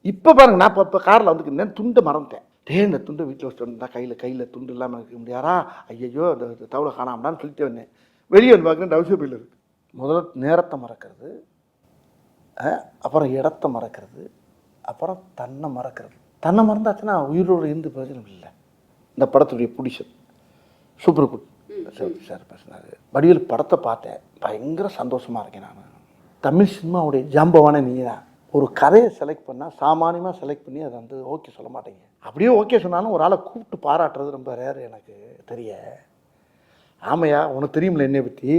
இப்போ பாருங்க, நான் இப்போ காரில் வந்துருக்கேன், துண்டை மறந்துட்டேன். இந்த துண்டை வீட்டில் வச்சுட்டு வந்தா கையில் துண்டு இல்லாமல் இருக்க முடியாதா, ஐயையோ அந்த தவளை காணாமடான்னு சொல்லிட்டு வந்தேன். வெளியே வந்து பார்க்குறேன், டவுசர் பையில் இருக்குது. முதல்ல நேரத்தை மறக்கிறது, அப்புறம் இடத்த மறக்கிறது, அப்புறம் தன்னை மறக்கிறது. தன்னை மறந்தாச்சுன்னா உயிரோடு இருந்து பிரயோஜனம் இல்லை. இந்த படத்துடைய புடிஷன் சூப்பர் குட் சார் பேசினார். வடிவேல் படத்தை பார்த்தேன், பயங்கர சந்தோஷமாக இருக்கேன். நான் தமிழ் சினிமாவுடைய ஜாம்பவான நீ தான். ஒரு கதையை செலக்ட் பண்ணால் சாமானியமாக செலக்ட் பண்ணி அதை வந்து ஓகே சொல்ல மாட்டேங்க. அப்படியே ஓகே சொன்னாலும் ஒரு ஆளை கூப்பிட்டு பாராட்டுறது ரொம்ப ரேர் எனக்கு தெரிய. ஆமையா, உனக்கு தெரியுமில்ல என்னை பற்றி,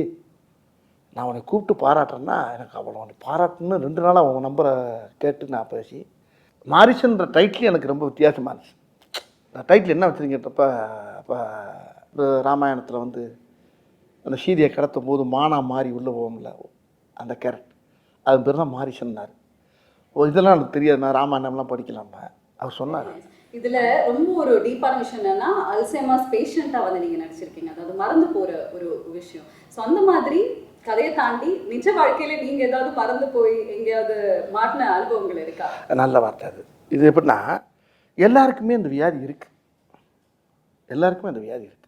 நான் உன்னை கூப்பிட்டு பாராட்டுறேன்னா எனக்கு அவ்வளோ உன்னை பாராட்டுன்னு 2 நாளாக உங்கள் நம்பரை கேட்டு நான் பேசி. மாரிசன்ற டைட்டில் எனக்கு ரொம்ப வித்தியாசமாக இருந்துச்சு. நான் டைட்டில் என்ன வச்சுருங்கன்றப்ப, அப்போ ராமாயணத்தில் வந்து அந்த சீதையை கடத்தும் போது மானா மாறி உள்ளே போகும்ல, அந்த கேரக்டர், அது பேர் தான் மாரிசன்னார். இதெல்லாம் எனக்கு தெரியாது, நான் ராமாயணம்லாம் படிக்கலாமா, அவர் சொன்னார். இதில் ரொம்ப ஒரு டீப்பான விஷயம் என்னன்னா, அல்சைமர்ஸ் பேஷண்ட்டாக வந்து நீங்கள் நடிச்சிருக்கீங்க, அதாவது மறந்து போகிற ஒரு விஷயம். ஸோ அந்த மாதிரி கதையை தாண்டி நிஜ வாழ்க்கையில் நீங்கள் ஏதாவது மறந்து போய் எங்கேயாவது மாட்டின அனுபவங்கள் இருக்கா? நல்ல வார்த்தை அது. இது எப்படின்னா, எல்லாருக்குமே இந்த வியாதி இருக்குது, எல்லாருக்குமே அந்த வியாதி இருக்குது.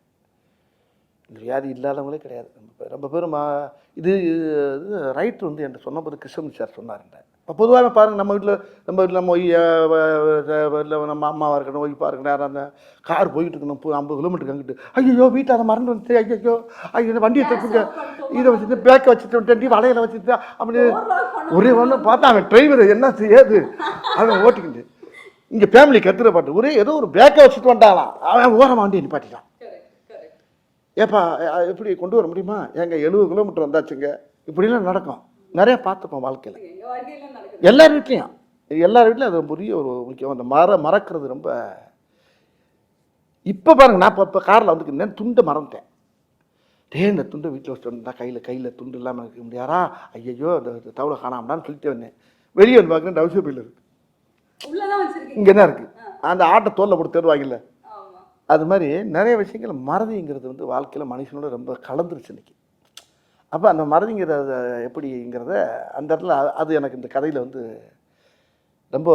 இந்த வியாதி இல்லாதவங்களே கிடையாது. ரொம்ப பேரும் இது ரைட்டு வந்து என்கிட்ட சொன்னபோது கிருஷ்ணன் சார் சொன்னாருங்க. இப்போ பொதுவாக பாருங்கள், நம்ம வீட்டில் நம்ம இல்லை நம்ம அம்மாவாக இருக்கணும், ஒய்ஃபாக இருக்கணும், யாராக இருந்தால் கார் போய்கிட்டு இருக்கணும் 50 கிலோமீட்டருக்கு அங்கிட்டு, ஐயோ வீட்டை அதை மறந்து வந்துச்சு, ஐயோ வண்டியை தப்புங்க, இதை வச்சுட்டு பேக்கை வச்சுட்டு வளையலை வச்சுட்டு அப்படி ஒரே ஒன்று பார்த்தா அவன் டிரைவர் என்ன செய்யாது அவன் ஓட்டிக்கிட்டு இங்கே ஃபேமிலி கத்துற பாட்டு ஒரே ஏதோ ஒரு பேக்கை வச்சுட்டு வந்தாலாம், அவன் ஓரமாக வண்டியை நிப்பாட்டிட்டான். ஏப்பா எப்படி கொண்டு வர முடியுமா? எங்க 70 கிலோமீட்டர் வந்தாச்சுங்க. இப்படிலாம் நடக்கும், நிறைய பார்த்துப்போம் வாழ்க்கையில், எல்லார் வீட்லேயும் அது பெரிய ஒரு முக்கியம். அந்த மறக்கிறது ரொம்ப. இப்போ பாருங்க, நான் இப்போ காரில் வந்துருக்கேன், துண்டை மறந்துட்டேன். இந்த துண்டை வீட்டில் வச்சுட்டு வந்தா கையில் துண்டு இல்லாமல் இருக்க முடியாதா, ஐயையோ அந்த தவளை காணாமடான்னு சொல்லிட்டு வந்தேன். வெளியே வந்து பார்க்குறேன், டவுசர் பையில் இருக்குது. இங்கே என்ன இருக்குது, அந்த ஆட்டை தோலில் போட்டு தருவாங்கல்ல, அது மாதிரி நிறைய விஷயங்கள் மறதிங்கிறது வந்து வாழ்க்கையில் மனுஷனோட ரொம்ப கலந்துருச்சு இன்னைக்கு. அப்போ அந்த மறதிங்கிறத எப்படிங்கிறத அந்த இடத்துல அது எனக்கு இந்த கதையில் வந்து ரொம்ப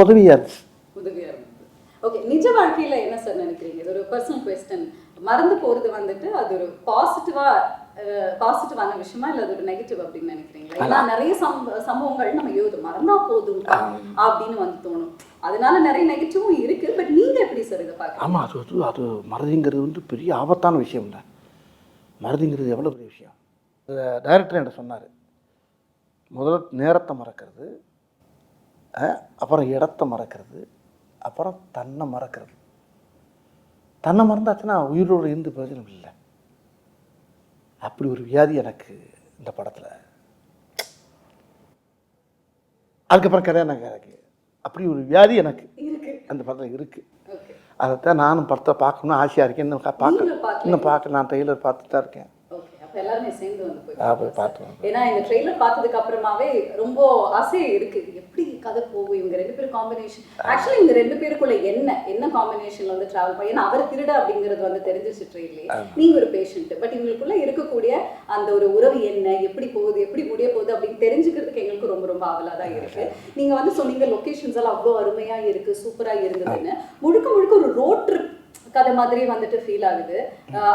உதவியாக இருந்துச்சு. ஓகே, நிஜ வாழ்க்கையில் என்ன சார் நினைக்கிறீங்க? இது ஒரு பர்சனல் குவெஸ்டன். மறந்து போகிறது வந்துட்டு அது ஒரு பாசிட்டிவான விஷயமா இல்லை அது ஒரு நெகட்டிவ் அப்படின்னு நினைக்கிறீங்களா? ஏன்னா நிறைய சம்பவங்கள் நம்ம மறந்தா போதும் அப்படின்னு வந்து தோணும், அதனால நிறைய நெகட்டிவும் இருக்கு. பட் நீங்க எப்படி சார் இதை பார்க்க? ஆமாம், அது மறதிங்கிறது வந்து பெரிய ஆபத்தான விஷயம் இல்லை. மறதிங்கிறது எவ்வளோ பெரிய விஷயம். டைரக்டர் என்கிட்ட சொன்னார், முதல்ல நேரத்தை மறக்கிறது, அப்புறம் இடத்த மறக்கிறது, அப்புறம் தன்னை மறக்கிறது. தன்னை மறந்தாச்சுன்னா உயிரோடு இருந்து பிரயோஜனம் இல்லை. அப்படி ஒரு வியாதி எனக்கு இந்த படத்தில். அதுக்கப்புறம் கதையான எனக்கு அப்படி ஒரு வியாதி எனக்கு அந்த படத்தில் இருக்குது. அதைத்தான் நானும் படத்தை பார்க்கணும்னு ஆசையாக இருக்கேன். இன்னும் பார்க்க நான் ட்ரெய்லர் பார்த்துட்டு தான் இருக்கேன். எல்லாருமே சேர்ந்து வந்து போய் பார்த்துருவோம். ஏன்னா இந்த ட்ரெய்லர் பார்த்ததுக்கு அப்புறமாவே ரொம்ப ஆசையே இருக்கு, எப்படி கதை போகும், இவங்க 2 பேரும் காம்பினேஷன். ஆக்சுவலி இவங்க 2 பேருக்குள்ள என்ன காம்பினேஷன்ல வந்து டிராவல் பண்ணி, ஏன்னா அவர் திருட அப்படிங்கிறது வந்து தெரிஞ்சிச்சு ட்ரெயிலே, நீங்க ஒரு பேஷண்ட். பட் இவங்களுக்குள்ள இருக்கக்கூடிய அந்த ஒரு உறவு என்ன, எப்படி போகுது, எப்படி முடிய போகுது அப்படின்னு தெரிஞ்சுக்கிறதுக்கு எங்களுக்கு ரொம்ப ரொம்ப ஆவலா தான் இருக்கு. நீங்க வந்து சொன்னீங்க லொகேஷன்ஸ் எல்லாம் அவ்வளோ அருமையா இருக்கு, சூப்பரா இருந்ததுன்னு. முழுக்க ஒரு ரோட் ட்ரிப் கதை மாதிரி வந்துட்டு ஃபீல் ஆகுது,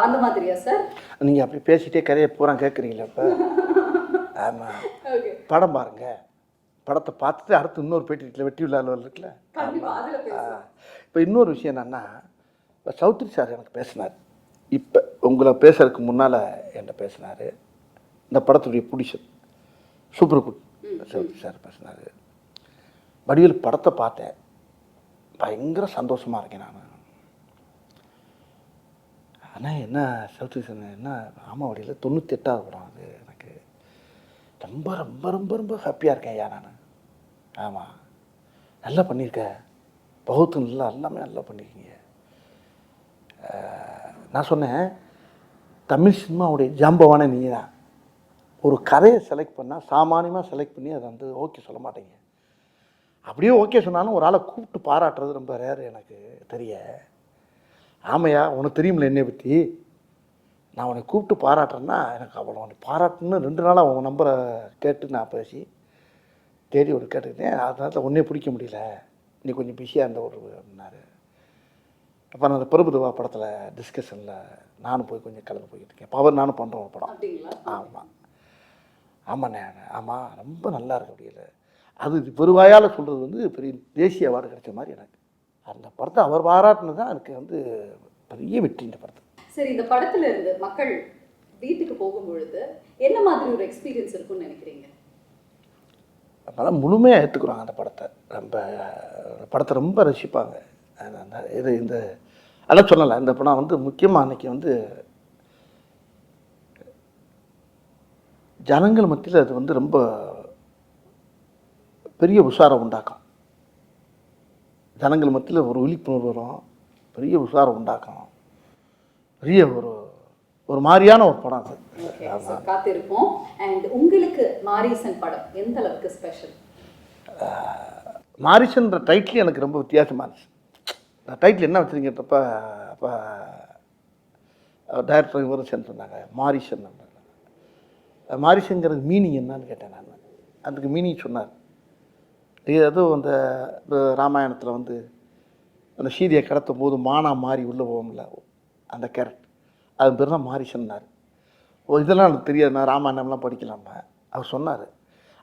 அந்த மாதிரியா சார்? நீங்கள் அப்படி பேசிட்டே கதையை பூரா கேட்குறீங்களா? இப்போ ஆமாம், படம் பாருங்க, படத்தை பார்த்துட்டு அடுத்து இன்னொரு பேட்டி இருக்குல்ல, வெற்றி விழாவில் இருக்குல்ல. இப்போ இன்னொரு விஷயம் என்னன்னா, இப்போ சௌத்ரி சார் எனக்கு பேசினார். இப்போ உங்களை பேசுறதுக்கு முன்னால் என்கிட்ட பேசினார். இந்த படத்துடைய புடிஷன் சூப்பர் குட் சௌத்ரி சார் பேசினார். வடிவேல் படத்தை பார்த்தேன், பயங்கர சந்தோஷமாக இருக்கேன் நான். ஆனால் என்ன சௌத்ரி சார் என்ன ராமாவடியில் 98வது படம் அது. எனக்கு ரொம்ப ரொம்ப ரொம்ப ரொம்ப ஹாப்பியாக இருக்கேன் ஐயா நான். ஆமாம், நல்லா பண்ணியிருக்க, பகுத்து எல்லாமே நல்லா பண்ணியிருக்கீங்க. நான் சொன்னேன், தமிழ் சினிமாவுடைய ஜாம்பவான நீ தான். ஒரு கதையை செலக்ட் பண்ணால் சாமானியமாக செலக்ட் பண்ணி அதை வந்து ஓகே சொல்ல மாட்டேங்க. அப்படியே ஓகே சொன்னாலும் ஒரு ஆளை கூப்பிட்டு பாராட்டுறது ரொம்ப ரேர் எனக்கு தெரிய. ஆமையா, உனக்கு தெரியுமில்ல என்னை பற்றி, நான் உன்னை கூப்பிட்டு பாராட்டுறேன்னா எனக்கு அவ்வளோ உன்னை பாராட்டுன்னு 2 நாளாக உங்கள் நம்பரை கேட்டு நான் பேசி. தேடி ஒரு கேட்டுக்கிட்டேன். அதனால் ஒன்றே பிடிக்க முடியல, நீ கொஞ்சம் பிஸியாக இருந்த ஒரு அப்படின்னாரு. அப்போ நான் அந்த பிரபுதேவா படத்தில் டிஸ்கஷனில் நானும் போய் கொஞ்சம் கலந்து போய்கிட்டு இருக்கேன். பவர் நானும் பண்ணுறோம் ஒரு படம். அப்படிங்களா? ஆமாம் ஆமாண்ணே, ஆமாம் ரொம்ப நல்லா இருக்கு முடியல. அது பெருவாயால் சொல்கிறது வந்து பெரிய தேசிய அவார்டு கிடைச்ச மாதிரி எனக்கு. அந்த படத்தை அவர் பாராட்டினது தான் எனக்கு வந்து பெரிய வெற்றி இந்த படத்தை. சரி, இந்த படத்துல இருந்து மக்கள் வீட்டுக்கு போகும்பொழுது என்ன மாதிரி ஒரு எக்ஸ்பீரியன்ஸ் இருக்கும்னு நினைக்கிறீங்க? அதனால் முழுமையாக ஏற்றுக்குறாங்க அந்த படத்தை. படத்தை ரொம்ப ரசிப்பாங்க. இது இந்த அதான் சொல்லலை, இந்த படம் வந்து முக்கியமாக அன்றைக்கி வந்து ஜனங்கள் மத்தியில் அது வந்து ரொம்ப பெரிய உஷாரம் உண்டாக்கும். ஜனங்கள் மத்தியில் ஒரு விழிப்புணர்வு வரும், பெரிய உஷாரம் உண்டாக்கும், பெரிய ஒரு மாதிரியான ஒரு படம் அது. காத்திருப்போம். அண்ட் உங்களுக்கு மாரீசன் படம் எந்த அளவுக்கு ஸ்பெஷல்? மாரிசன்ற டைட்டில் எனக்கு ரொம்ப வித்தியாசமாக இருந்துச்சு. டைட்டில் என்ன வச்சுருங்கன்றப்ப அப்போ டைரக்டர் இவரும் சேர்ந்து சொன்னாங்க மாரிசன். மாரிசன்கிறது மீனிங் என்னன்னு கேட்டேன் நான். அதுக்கு மீனிங் சொன்னார். அதுவும் அந்த ராமாயணத்தில் வந்து அந்த சீதையை கடத்தும் போது மானா மாறி உள்ளே போகும்ல, அந்த கேரக்டர், அது பேர் தான் மாரிசன்னார். இதெல்லாம் எனக்கு தெரியாது, நான் ராமாயணம்லாம் படிக்கலாமா. அவர் சொன்னார்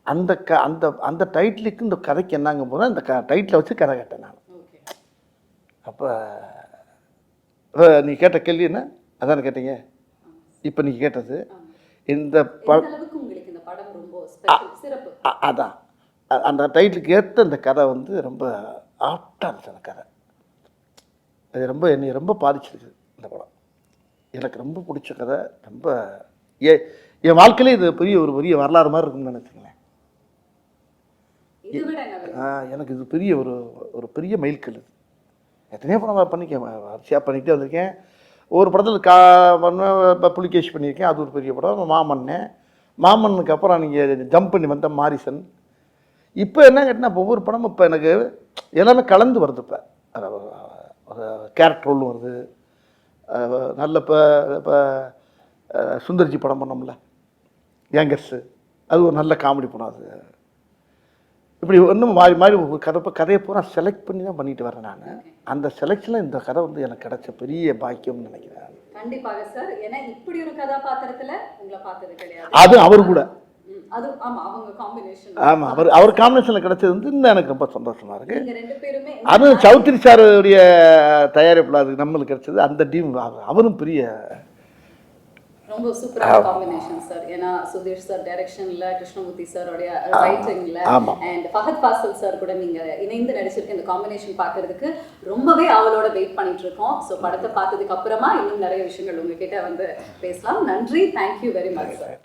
அந்த அந்த அந்த டைட்டிலுக்கு இந்த கதைக்கு என்னங்க போனால் இந்த டைட்டிலை வச்சு கதை கேட்டேன் நான். அப்போ நீ கேட்ட கேள்வி என்ன அதானே கேட்டீங்க? இப்போ நீங்கள் கேட்டது இந்த அதான் அந்த டைட்டிலுக்கு ஏற்ற இந்த கதை வந்து ரொம்ப ஆப்டாக இருந்துச்சு. அந்த கதை அது ரொம்ப என்னை ரொம்ப பாதிச்சிருக்கு இந்த படம். எனக்கு ரொம்ப பிடிச்ச கதை. ரொம்ப என் வாழ்க்கையிலே இது பெரிய வரலாறு மாதிரி இருக்குன்னு நினச்சிங்களேன். எனக்கு இது பெரிய ஒரு பெரிய மைல்கல். இது எத்தனையோ படம் பண்ணிக்கேன், வரிசையாக பண்ணிகிட்டே வந்திருக்கேன். ஒரு படத்தில் புலிகேஷ் பண்ணியிருக்கேன், அது ஒரு பெரிய படம். மாமன்னுக்கு அப்புறம் நீங்கள் ஜம்ப் பண்ணி வந்த மாரிசன். இப்போ என்ன கேட்டால் இப்போ ஒவ்வொரு படமும் இப்போ எனக்கு எல்லாமே கலந்து வருது. இப்போ ஒரு கேரக்டர் ரோல் வருது. நல்ல இப்போ சுந்தர்ஜி படம் பண்ணோம்ல யங்கர்ஸு, அது ஒரு நல்ல காமெடி படம். அது இப்படி ஒன்றும் மாறி கதையை பூரா செலக்ட் பண்ணி தான் பண்ணிட்டு வரேன் நான். அந்த செலக்ஷனில் இந்த கதை வந்து எனக்கு கிடைச்ச பெரிய பாக்கியம்னு நினைக்கிறேன். கண்டிப்பாக சார். ஏன்னா இப்படி ஒரு கதாபாத்திரத்தில் உங்களை பார்த்தது கிடையாது. அது அவர் கூட அது அவங்க காம்பினேஷன். ஆமாம், அவர் காம்பினேஷனில் கிடைச்சது வந்து இன்னும் எனக்கு ரொம்ப சந்தோஷமாக இருக்குது. நீங்க ரெண்டு பேருமே அது சௌத்ரி சாருடைய தயாரிப்பில் அது நம்மளுக்கு கிடைச்சது. அந்த டீம் அவரும் பெரிய ரொம்ப சூப்பரான காம்பினேஷன் சார். ஏன்னா சுதீஷ் சார் டைரக்ஷன்ல, கிருஷ்ணமூர்த்தி சாரோடைய ரைட்டிங்ல, அண்ட் ஃபஹத் ஃபாசில் சார் கூட நீங்க இணைந்து நடிச்சிருக்க இந்த காம்பினேஷன் பார்க்கறதுக்கு ரொம்பவே அவளோட வெயிட் பண்ணிட்டு இருக்கோம். ஸோ படத்தை பார்த்ததுக்கு அப்புறமா இன்னும் நிறைய விஷயங்கள் உங்ககிட்ட வந்து பேசலாம். நன்றி, தேங்க்யூ வெரி மச் சார்.